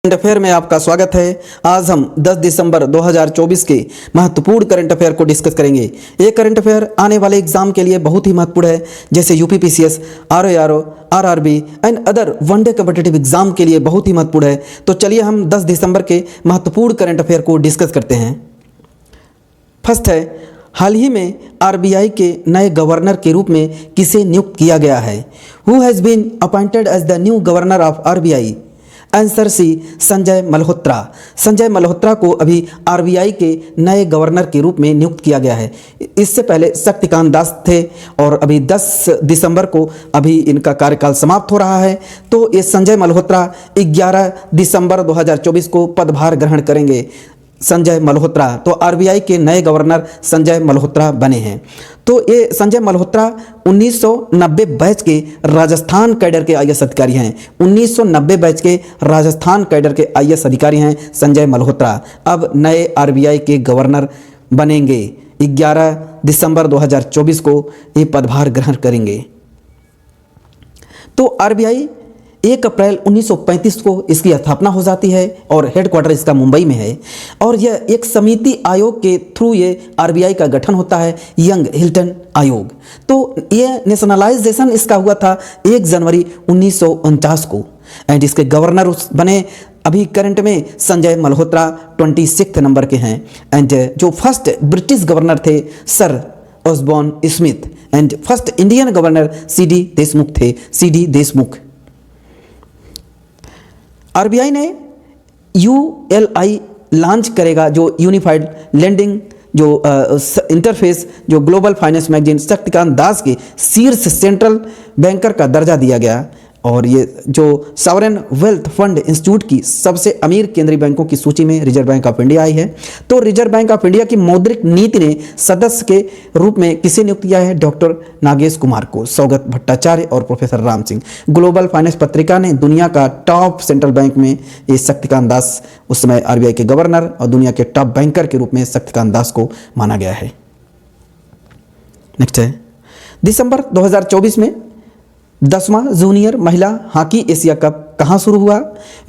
Current affair में आपका स्वागत है। आज हम 10 दिसंबर 2024 के महत्वपूर्ण करंट अफेयर को डिस्कस करेंगे। ये करंट अफेयर आने वाले एग्जाम के लिए बहुत ही महत्वपूर्ण है, जैसे UPPCS, RORO, RRB and other one day competitive exam के लिए बहुत ही महत्वपूर्ण है। तो चलिए हम 10 दिसंबर के महत्वपूर्ण करंट अफेयर को डिस्कस करते हैं। फर्स्ट है, हाल ही में आरबीआई के नए गवर्नर के रूप में किसे नियुक्त किया गया है? Who has been appointed as the new governor of RBI? Answer C, Sanjay Malhotra. Sanjay Malhotra को अभी आरबीआई के नए गवर्नर के रूप में नियुक्त किया गया है। इससे पहले शक्तिकांत दास थे और अभी 10 दिसंबर को अभी इनका कार्यकाल समाप्त हो रहा है। तो ये संजय मल्होत्रा 11 दिसंबर 2024 को पदभार ग्रहण करेंगे। संजय मल्होत्रा, तो आरबीआई के नए गवर्नर संजय मल्होत्रा बने हैं। तो ये संजय मल्होत्रा 1990 बैच के राजस्थान कैडर के आईएएस अधिकारी हैं। 1990 बैच के राजस्थान कैडर के आईएएस अधिकारी हैं संजय मल्होत्रा। अब नए आरबीआई के गवर्नर बनेंगे। 11 दिसंबर 2024 को ये पदभार ग्रहण करेंगे। तो आरबीआई 1 अप्रैल 1935 को इसकी स्थापना हो जाती है और हेडक्वार्टर इसका मुंबई में है। और यह एक समिति आयोग के थ्रू ये आरबीआई का गठन होता है, यंग हिल्टन आयोग। तो ये नेशनलाइजेशन इसका हुआ था 1 जनवरी 1949 को। एंड इसके गवर्नर बने अभी करंट में संजय मल्होत्रा 26 नंबर के हैं। एंड जो फर्स्ट ब्रिटिश गवर्नर थे sir Osborne Smith. And first Indian governor C D Deshmukh थे, सीडी देशमुख। आरबीआई ने यूएलआई लॉन्च करेगा, जो यूनिफाइड लेंडिंग जो इंटरफेस, जो global finance magazine Shaktikanta Das के शीर्ष सेंट्रल बैंकर का दर्जा दिया गया। और ये जो सॉवरेन वेल्थ फंड इंस्टीट्यूट की सबसे अमीर केंद्रीय बैंकों की सूची में reserve bank of India I है। तो रिजर्व बैंक ऑफ इंडिया की मौद्रिक नीति ने सदस्य के रूप में किसे नियुक्त किया है? डॉक्टर नागेश कुमार को, सौगत भट्टाचार्य और professor Ram Singh. Global finance पत्रिका ने दुनिया का टॉप सेंट्रल बैंक में ये शक्तिकांत दास, उस समय आरबीआई के गवर्नर और दुनिया के टॉप बैंकर के रूप में शक्तिकांत दास को माना गया है। नेक्स्ट है, दिसंबर 2024 में 10वां जूनियर महिला हॉकी एशिया कप कहाँ शुरू हुआ?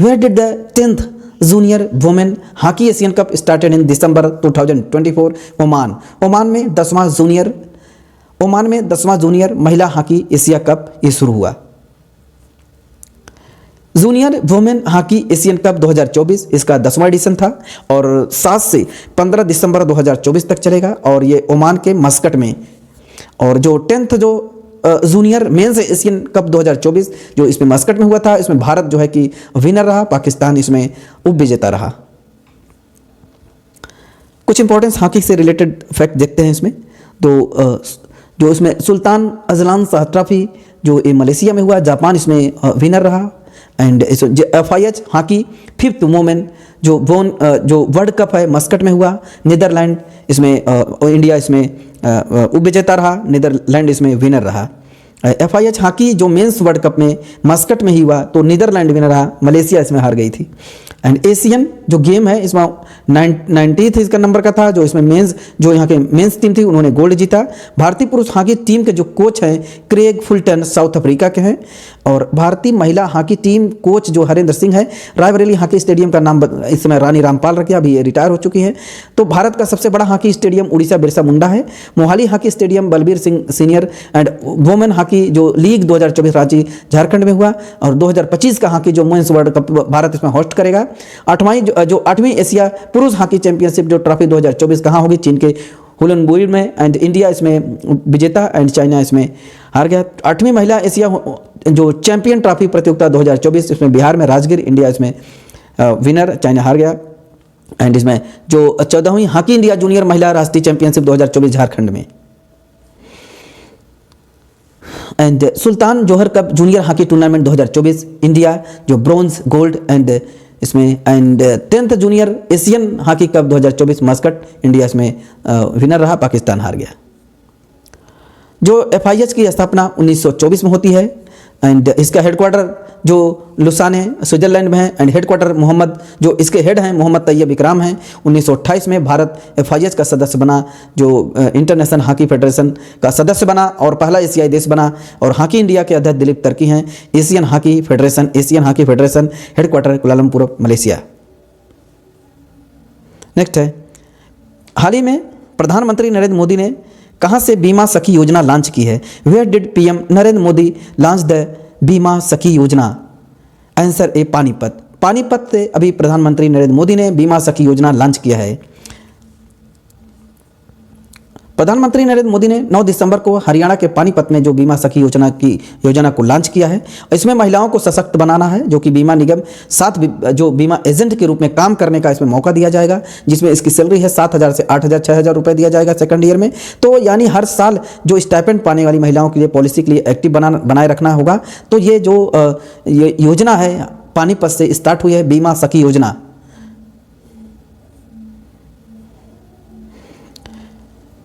Where did the 10th junior women hockey Asian cup started in December 2024? Oman. Oman में 10वां जूनियर महिला हॉकी एशिया कप ये शुरू हुआ। Junior women hockey Asian cup 2024 इसका 10वां एडिशन था और 7 से 15 दिसंबर 2024 तक चलेगा और ये ओमान के मस्कट में। और जो 10th जो जूनियर मेंस एशियन कप 2024 जो इसमें मस्कट में हुआ था, इसमें भारत जो है कि विनर रहा, पाकिस्तान इसमें उप विजेता रहा। कुछ इंपॉर्टेंस हॉकी से रिलेटेड फैक्ट देखते हैं इसमें। तो जो इसमें सुल्तान अजलान शाह ट्रॉफी जो ये मलेशिया में हुआ, जापान इसमें विनर रहा। And FIH hockey 5th women जो वर्ल्ड कप है मस्कट में हुआ, नीदरलैंड इसमें इंडिया इसमें उप विजेता रहा, नीदरलैंड इसमें विनर रहा। FIH हॉकी जो मेंस वर्ल्ड कप में मस्कट में ही हुआ, तो नीदरलैंड विनर रहा, मलेशिया इसमें हार गई थी। एंड एशियन जो गेम है इसमें 90th इसका नंबर का था, जो इसमें मेंस जो यहाँ के मेंस टीम थी उन्होंने गोल्ड जीता। भारतीय पुरुष हॉकी टीम के जो कोच हैं क्रेग फुलटन साउथ अफ्रीका के हैं। और भारतीय महिला हॉकी टीम कोच जो हरेंद्र सिंह है, रायबरेली हॉकी स्टेडियम का नाम इस समय रानी रामपाल रखा, अभी ये रिटायर हो चुकी है। तो भारत का सबसे बड़ा हॉकी स्टेडियम उड़ीसा बिरसा मुंडा है। Mohali hockey stadium Balbir Singh senior and women hockey जो लीग 2024 रांची झारखंड में हुआ। और 2025 का हॉकी जो मेंस वर्ल्ड कप भारत इसमें होस्ट करेगा। 8वीं एशिया पुरुष हॉकी चैंपियनशिप जो ट्रॉफी 2024 कहाँ होगी? चीन के हुलनबुई में। एंड इंडिया इसमें विजेता एंड चाइना इसमें हार गया। 8वीं महिला एशिया जो चैंपियन ट्रॉफी प्रतियोगिता 2024 इसमें बिहार में राजगीर, इंडिया इसमें विनर, चाइना हार गया। एंड इसमें जो 14वीं हॉकी इंडिया जूनियर महिला राष्ट्रीय चैंपियनशिप 2024 झारखंड में। And sultan Johar cup junior hockey tournament 2024 India जो ब्रॉन्ज गोल्ड एंड इसमें। And 10th junior Asian hockey cup 2024 Muscat, India इसमें विनर रहा, पाकिस्तान हार गया। जो FIH की स्थापना 1924 में होती है। एंड इसका हेडक्वार्टर जो लुसाने स्विट्जरलैंड में है एंड हेडक्वार्टर मोहम्मद जो इसके हेड हैं मोहम्मद तैयब इकराम हैं। 1928 में भारत FIH का सदस्य बना, जो इंटरनेशनल हॉकी फेडरेशन का सदस्य बना और पहला एशियाई देश बना। और हॉकी इंडिया के अध्यक्ष दिलीप तर्की हैं। Asian hockey federation headquarter Kuala Lumpur Malaysia. Next है, हाल ही में प्रधानमंत्री नरेंद्र मोदी ने कहां से बीमा सखी योजना लॉन्च की है? Where did PM Narendra Modi launch the Bima Sakhi योजना? Answer A Panipat. पानीपत से अभी प्रधानमंत्री नरेंद्र मोदी ने बीमा सखी योजना लॉन्च किया है। प्रधानमंत्री नरेंद्र मोदी ने 9 दिसंबर को हरियाणा के पानीपत में जो बीमा सखी योजना को लॉन्च किया है। इसमें महिलाओं को सशक्त बनाना है, जो कि बीमा निगम 7 जो बीमा एजेंट के रूप में काम करने का इसमें मौका दिया जाएगा, जिसमें इसकी सैलरी है 7,000 से 8,000 6,000 रुपये दिया जाएगा सेकंड ईयर में। तो यानी हर साल जो स्टाइपेंड पाने वाली महिलाओं के लिए पॉलिसी के लिए एक्टिव बनाए रखना होगा। तो ये जो ये योजना है पानीपत से स्टार्ट हुई है, बीमा सखी योजना।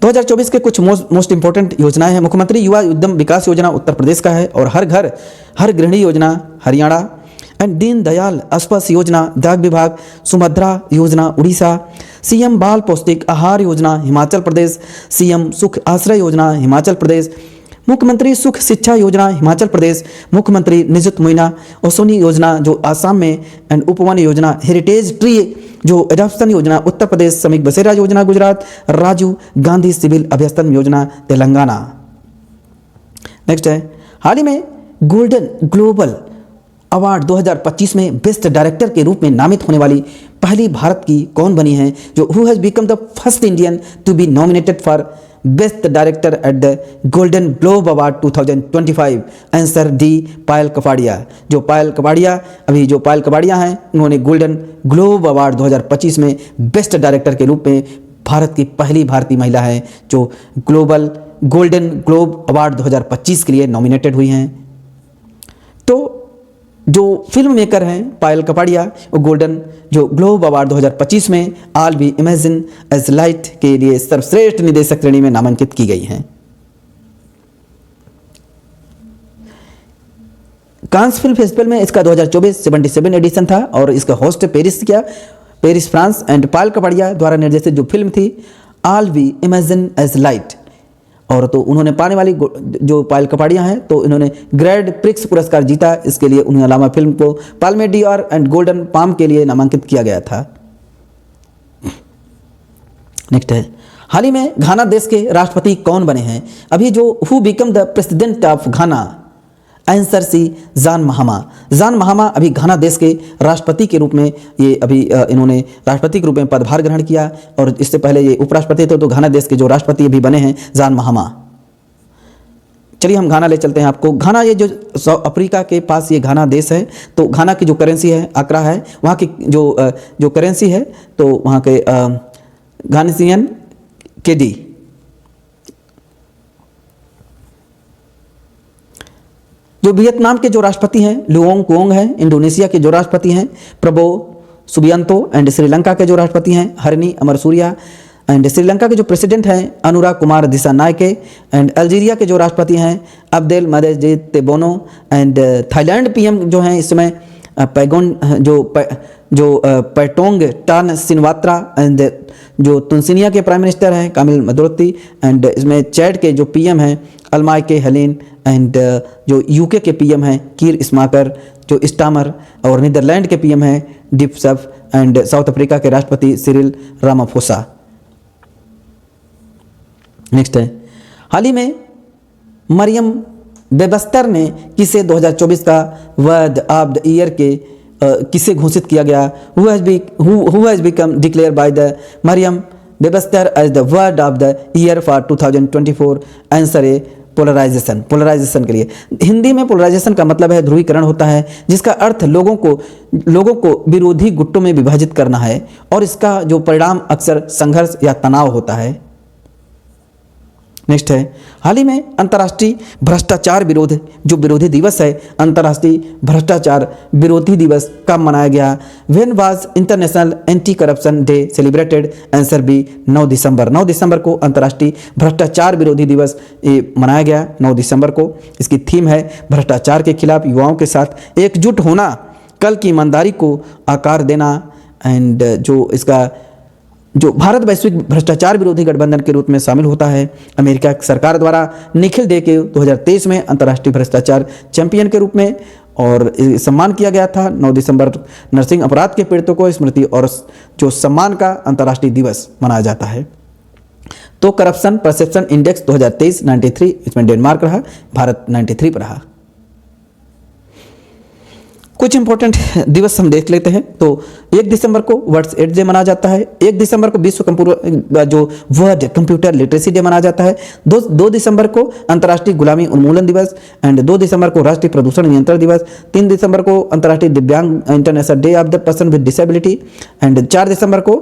दो 2024 के कुछ मोस्ट इंपॉर्टेंट योजनाएं हैं। मुख्यमंत्री युवा उद्यम विकास योजना उत्तर प्रदेश का है, और हर घर हर गृहिणी योजना हरियाणा, एंड दीनदयाल स्पर्श योजना डाक विभाग, सुभद्रा योजना उड़ीसा, CM बाल पौष्टिक आहार योजना हिमाचल प्रदेश, CM सुख आश्रय योजना हिमाचल प्रदेश, मुख्यमंत्री सुख शिक्षा योजना हिमाचल प्रदेश, मुख्यमंत्री निजुत मुइना ओसोनी योजना जो आसाम में, एंड उपवन योजना हेरिटेज ट्री जो एडॉप्शन योजना उत्तर प्रदेश, श्रमिक बसेरा योजना गुजरात, राजीव गांधी सिविल अभ्यसन योजना तेलंगाना। नेक्स्ट है, हाल ही में गोल्डन ग्लोबल अवार्ड 2025 में बेस्ट डायरेक्टर के रूप में नामित होने वाली पहली भारत की कौन बनी है? जो who has become the first Indian to be nominated for best director at the golden globe award 2025? Answer D, Payal Kapadia. जो पायल कपाड़िया हैं, उन्होंने गोल्डन ग्लोब अवार्ड 2025 में बेस्ट डायरेक्टर के रूप में भारत की पहली भारतीय महिला है जो गोल्डन ग्लोब अवार्ड 2025 के लिए नॉमिनेटेड हुई हैं। तो जो फिल्म मेकर हैं पायल कपाड़िया, वो गोल्डन जो ग्लोब अवार्ड 2025 में all we imagine as light के लिए सर्वश्रेष्ठ निदेशक श्रेणी में नामांकित की गई हैं। कांस फिल्म फेस्टिवल में इसका 2024 77 एडिशन था, और इसका host Paris France, and Payal Kapadia द्वारा निर्देशित जो फिल्म थी all we imagine as light. और तो उन्होंने पाने वाली जो पायल कपाड़िया हैं, तो इन्होंने ग्रैंड प्रिक्स पुरस्कार जीता। इसके लिए उन्हें अलावा फिल्म को Palme Dior and golden palm के लिए नामांकित किया गया था। नेक्स्ट है, हाल ही में घाना देश के राष्ट्रपति कौन बने हैं? अभी जो who become the president of Ghana? Answer C, John Mahama अभी घाना देश के राष्ट्रपति के रूप में ये अभी इन्होंने राष्ट्रपति के रूप में पदभार ग्रहण किया, और इससे पहले ये उपराष्ट्रपति थे। तो घाना देश के जो राष्ट्रपति अभी बने हैं जान महामा। चलिए हम घाना ले चलते हैं आपको। घाना ये जो साउथ अफ्रीका के पास ये घाना देश है। तो घाना की जो करेंसी है अकरा है, वहाँ की जो करेंसी है तो वहाँ के घानीसियन केडी। जो वियतनाम के जो राष्ट्रपति हैं लुओंग कुओंग हैं, इंडोनेशिया के जो राष्ट्रपति हैं प्रबो सुबियांतो, एंड श्रीलंका के जो राष्ट्रपति हैं हरनी अमरसूरिया, एंड श्रीलंका के जो प्रेसिडेंट हैं अनुराग कुमार दिसानायके, एंड अल्जीरिया के जो राष्ट्रपति हैं Abdel Majid Tebboune, and Thailand PM जो हैं इस समय पैगोन जो पैटोंग टान सिनवात्रा, एंड जो तुनसिनिया के प्राइम मिनिस्टर हैं कामिल मदरोती, एंड इसमें चैड के जो PM हैं अलमाय के हेलेन, एंड जो UK के PM हैं कीर इस्माकर जो स्टामर, और नीदरलैंड के PM हैं डिपसफ, एंड साउथ अफ्रीका के राष्ट्रपति सिरिल रामाफोसा। नेक्स्ट है, हाल ही में मरियम वेबस्टर ने किसे 2024 का वर्ड ऑफ द ईयर के किसे घोषित किया गया? Who has become declare by the Merriam Webster as the word of the year for 2024? Answer है पोलराइजेशन के लिए। हिंदी में पोलराइजेशन का मतलब है ध्रुवीकरण होता है, जिसका अर्थ लोगों को विरोधी गुटों में विभाजित करना है, और इसका जो परिणाम अक्सर संघर्ष या तनाव होता है। नेक्स्ट है, हाल ही में अंतर्राष्ट्रीय भ्रष्टाचार विरोध जो विरोधी दिवस है, अंतर्राष्ट्रीय भ्रष्टाचार विरोधी दिवस कब मनाया गया? When was international anti corruption day celebrated? Answer B 9 दिसंबर। 9 दिसंबर को अंतर्राष्ट्रीय भ्रष्टाचार विरोधी दिवस मनाया गया 9 दिसंबर को। इसकी थीम है भ्रष्टाचार के खिलाफ युवाओं के साथ एकजुट होना, कल की ईमानदारी को आकार देना। एंड जो भारत वैश्विक भ्रष्टाचार विरोधी गठबंधन के रूप में शामिल होता है। अमेरिका सरकार द्वारा निखिल डे के 2023 में अंतर्राष्ट्रीय भ्रष्टाचार चैंपियन के रूप में और सम्मान किया गया था। 9 दिसंबर नरसिंह अपराध के पीड़ितों को स्मृति और जो सम्मान का अंतर्राष्ट्रीय दिवस मनाया जाता है। तो करप्शन परसेप्शन इंडेक्स 2023 93, इसमें डेनमार्क रहा, भारत 93 पर रहा। कुछ इंपॉर्टेंट दिवस हम देख लेते हैं। तो 1 दिसंबर को वर्ड्स एड डे मनाया जाता है। 1 दिसंबर को विश्व जो वर्ड कंप्यूटर लिटरेसी डे मनाया जाता है। 2 दिसंबर को अंतर्राष्ट्रीय गुलामी उन्मूलन दिवस एंड 2 दिसंबर को राष्ट्रीय प्रदूषण नियंत्रण दिवस। 3 दिसंबर को अंतर्राष्ट्रीय दिव्यांग international day of the person with disability and 4 दिसंबर को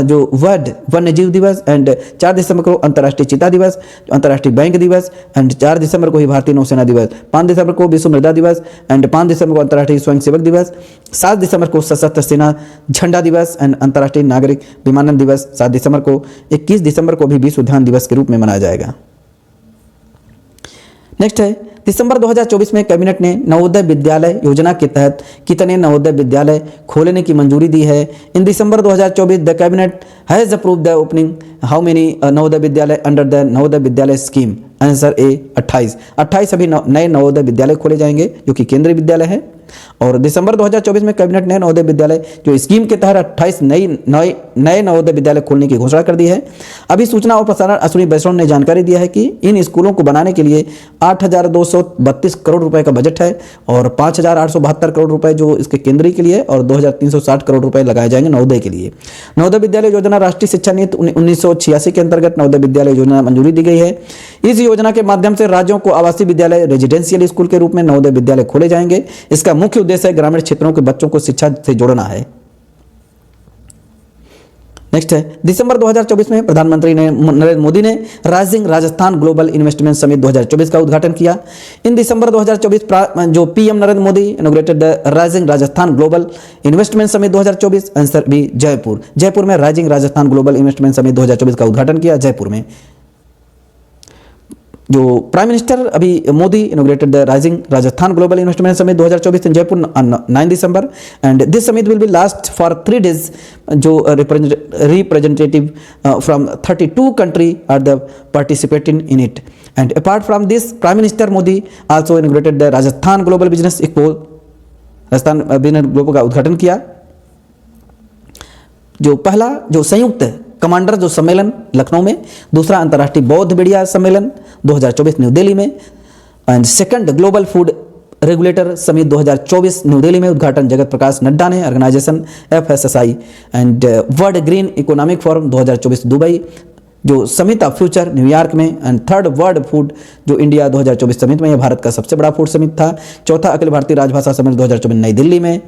जो वर्ल्ड वन्यजीव दिवस एंड 4 दिसंबर को अंतर्राष्ट्रीय चीता दिवस, अंतर्राष्ट्रीय बैंक दिवस एंड 4 दिसंबर को ही भारतीय नौसेना दिवस। 5 दिसंबर को विश्व मृदा दिवस एंड 5 दिसंबर को अंतर्राष्ट्रीय स्वयंसेवक दिवस। 7 दिसंबर को सशस्त्र सेना झंडा दिवस एंड अंतर्राष्ट्रीय नागरिक विमानन दिवस। 7 दिसंबर को 21 दिसंबर को भी विश्व उद्यान दिवस के रूप में मनाया जाएगा। नेक्स्ट है, दिसंबर 2024 में कैबिनेट ने नवोदय विद्यालय योजना के तहत कितने नवोदय विद्यालय खोलने की मंजूरी दी है? इन December 2024 the cabinet has approved the opening how many Navodaya Vidyalaya under the Navodaya Vidyalaya scheme? Answer A 28। 28 अभी नए नवोदय विद्यालय खोले जाएंगे जो कि केंद्रीय विद्यालय है। और दिसंबर 2024 में कैबिनेट ने नवोदय विद्यालय जो स्कीम के तहत 28 नए नवोदय विद्यालय खोलने की घोषणा कर दी है। अभी सूचना और प्रसारण अश्विनी वैष्णव ने जानकारी दिया है कि इन स्कूलों को बनाने के लिए 8,232 करोड़ रुपए का बजट है और 5,872 करोड़ रुपए जो इसके केंद्रीय के लिए और 2,360 करोड़ रुपए लगाए जाएंगे नवोदय के लिए। नवोदय विद्यालय योजना राष्ट्रीय शिक्षा नीति 1986 के अंतर्गत नवोदय विद्यालय योजना मंजूरी दी गई है। इस योजना के माध्यम से राज्यों को आवासीय विद्यालय रेजिडेंशियल स्कूल के रूप में नवोदय विद्यालय खोले जाएंगे। इसका मुख्य उद्देश्य है ग्रामीण क्षेत्रों के बच्चों को शिक्षा से जोड़ना है। नेक्स्ट है, दिसंबर 2024 में प्रधानमंत्री नरेंद्र मोदी ने rising Rajasthan global investment summit 2024 का उद्घाटन किया। इन दिसंबर 2024 जो PM Narendra Modi inaugurated the rising Rajasthan global investment summit 2024। Answer B Jaipur में rising Rajasthan global investment summit 2024 का उद्घाटन किया जयपुर में। जो प्राइम मिनिस्टर अभी Modi inaugurated the rising Rajasthan global investment summit 2024 in Jaipur 9 December and this summit will be last for 3 days। जो representative from 32 country are the participating in it and apart from this prime minister Modi also inaugurated the Rajasthan global business expo, Rajasthan business global का उद्घाटन किया। जो पहला जो संयुक्त commander जो सम्मेलन लखनऊ में, दूसरा अंतर्राष्ट्रीय बौद्ध मीडिया सम्मेलन 2024 न्यू दिल्ली में and second global food regulator summit 2024 new Delhi में। उद्घाटन जगत प्रकाश नड्डा ने, organization FSSI and world green economic forum 2024 Dubai. जो समिट ऑफ फ्यूचर न्यूयॉर्क में एंड थर्ड वर्ल्ड फूड जो इंडिया 2024 समिट में, यह भारत का सबसे बड़ा फूड समिट था। चौथा अखिल भारतीय राजभाषा सम्मेलन 2024 नई दिल्ली में।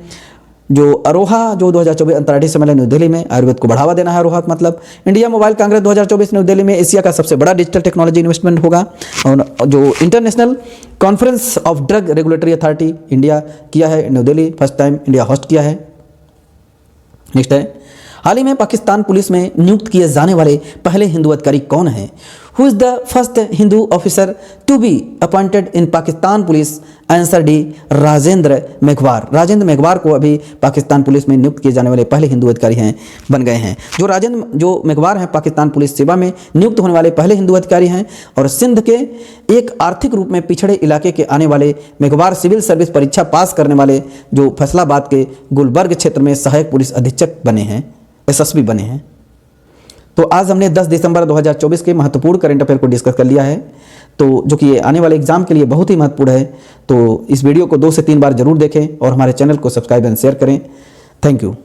जो अरोहा जो 2024 अंतर्राष्ट्रीय सम्मेलन न्यू दिल्ली में, आयुर्वेद को बढ़ावा देना है अरोहा मतलब। India mobile Congress 2024 new Delhi में, एशिया का सबसे बड़ा डिजिटल टेक्नोलॉजी इन्वेस्टमेंट होगा। और जो international conference of drug regulatory authority India किया है new Delhi, first time India host किया है। नेक्स्ट है, हाल ही में पाकिस्तान पुलिस में नियुक्त किए जाने वाले पहले हिंदू अधिकारी कौन हैं? Who is the first Hindu officer to be appointed in Pakistan police? Answer D Rajendra Meghwar. Rajendra Meghwar को अभी पाकिस्तान पुलिस में नियुक्त किए जाने वाले पहले हिंदू अधिकारी बन गए हैं। जो मेघवार हैं पाकिस्तान पुलिस सेवा में नियुक्त होने वाले पहले हिंदू अधिकारी हैं और सिंध के एक आर्थिक रूप में पिछड़े इलाके के आने वाले मेघवार सिविल सर्विस परीक्षा पास करने वाले जो फैसलाबाद के गुलबर्ग क्षेत्र में सहायक पुलिस अधीक्षक बने हैं, SSB बने हैं। तो आज हमने 10 दिसंबर 2024 के महत्वपूर्ण करंट अफेयर को डिस्कस कर लिया है, तो जो कि आने वाले एग्जाम के लिए बहुत ही महत्वपूर्ण है। तो इस वीडियो को 2 से 3 बार जरूर देखें और हमारे चैनल को सब्सक्राइब एंड शेयर करें। Thank you.